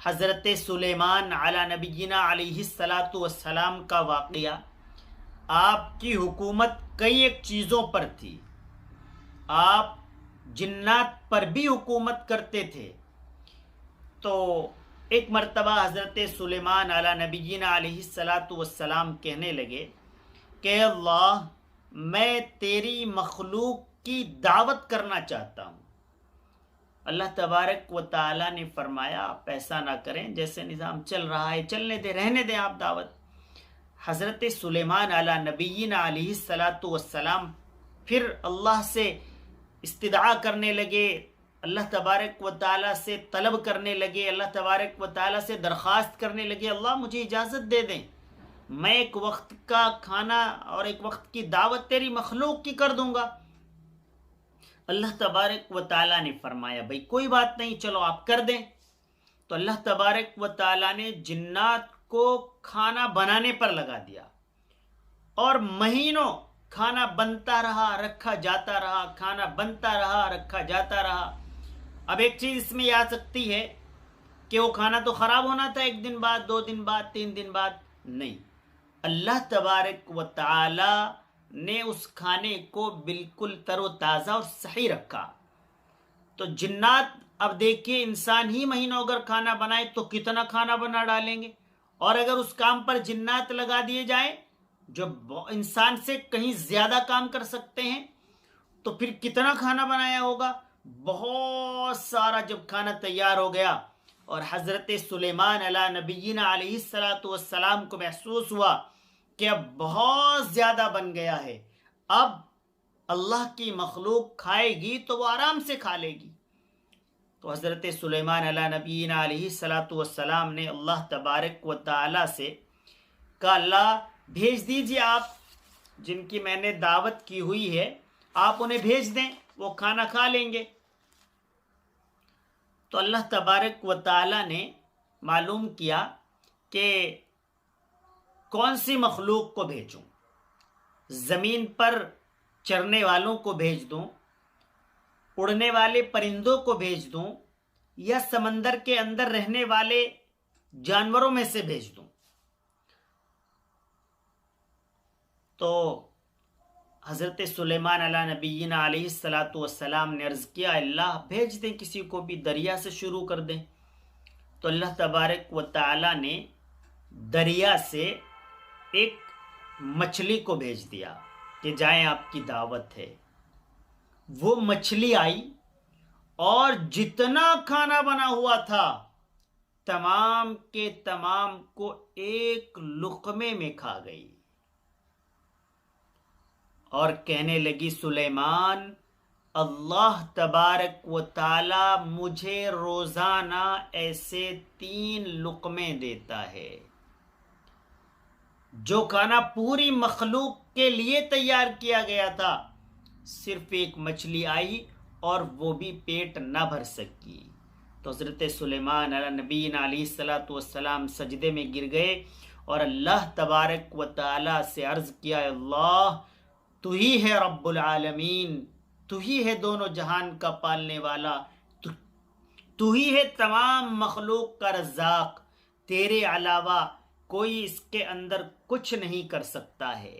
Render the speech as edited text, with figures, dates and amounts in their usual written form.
حضرت سلیمان علی نبینا علیہ الصلاۃ والسلام کا واقعہ، آپ کی حکومت کئی ایک چیزوں پر تھی، آپ جنات پر بھی حکومت کرتے تھے۔ تو ایک مرتبہ حضرت سلیمان علی نبینا علیہ الصلاۃ والسلام کہنے لگے کہ اللہ، میں تیری مخلوق کی دعوت کرنا چاہتا ہوں۔ اللہ تبارک و تعالیٰ نے فرمایا آپ ایسا نہ کریں، جیسے نظام چل رہا ہے چلنے دیں، رہنے دیں آپ دعوت۔ حضرت سلیمان علی نبینا علیہ الصلاۃ والسلام پھر اللہ سے استدعا کرنے لگے، اللہ تبارک و تعالیٰ سے طلب کرنے لگے، اللہ تبارک و تعالیٰ سے درخواست کرنے لگے، اللہ مجھے اجازت دے دیں، میں ایک وقت کا کھانا اور ایک وقت کی دعوت تیری مخلوق کی کر دوں گا۔ اللہ تبارک و تعالیٰ نے فرمایا بھئی کوئی بات نہیں، چلو آپ کر دیں۔ تو اللہ تبارک و تعالیٰ نے جنات کو کھانا بنانے پر لگا دیا، اور مہینوں کھانا بنتا رہا، رکھا جاتا رہا، کھانا بنتا رہا، رکھا جاتا رہا۔ اب ایک چیز اس میں یہ آ سکتی ہے کہ وہ کھانا تو خراب ہونا تھا، ایک دن بعد، 2 دن بعد، 3 دن بعد، نہیں، اللہ تبارک و تعالی نے اس کھانے کو بالکل تر و تازہ اور صحیح رکھا۔ تو جنات اب دیکھیے، انسان ہی مہینوں اگر کھانا بنائے تو کتنا کھانا بنا ڈالیں گے، اور اگر اس کام پر جنات لگا دیے جائیں جو انسان سے کہیں زیادہ کام کر سکتے ہیں، تو پھر کتنا کھانا بنایا ہوگا، بہت سارا۔ جب کھانا تیار ہو گیا اور حضرت سلیمان علی نبینا علیہ الصلاۃ والسلام کو محسوس ہوا کہ اب بہت زیادہ بن گیا ہے، اب اللہ کی مخلوق کھائے گی تو وہ آرام سے کھا لے گی۔ تو حضرت سلیمان علی نبینا علیہ الصلاۃ والسلام نے اللہ تبارک و تعالی سے کہا، اللہ بھیج دیجیے، آپ جن کی میں نے دعوت کی ہوئی ہے آپ انہیں بھیج دیں، وہ کھانا کھا لیں گے۔ تو اللہ تبارک و تعالی نے معلوم کیا کہ کون سی مخلوق کو بھیجوں، زمین پر چرنے والوں کو بھیج دوں، اڑنے والے پرندوں کو بھیج دوں، یا سمندر کے اندر رہنے والے جانوروں میں سے بھیج دوں۔ تو حضرت سلیمان علی نبینا علیہ الصلاۃ والسلام نے عرض کیا، اللہ بھیج دیں کسی کو بھی، دریا سے شروع کر دیں۔ تو اللہ تبارک و تعالی نے دریا سے ایک مچھلی کو بھیج دیا کہ جائیں، آپ کی دعوت ہے۔ وہ مچھلی آئی اور جتنا کھانا بنا ہوا تھا تمام کے تمام کو ایک لقمے میں کھا گئی، اور کہنے لگی، سلیمان، اللہ تبارک و تعالی مجھے روزانہ ایسے 3 لقمے دیتا ہے۔ جو کھانا پوری مخلوق کے لیے تیار کیا گیا تھا، صرف ایک مچھلی آئی اور وہ بھی پیٹ نہ بھر سکی۔ تو حضرت سلیمان علی نبینا علیہ الصلاۃ والسلام سجدے میں گر گئے اور اللہ تبارک و تعالی سے عرض کیا، اللہ تو ہی ہے رب العالمین، تو ہی ہے دونوں جہان کا پالنے والا، تو ہی ہے تمام مخلوق کا رزاق، تیرے علاوہ کوئی اس کے اندر کچھ نہیں کر سکتا ہے۔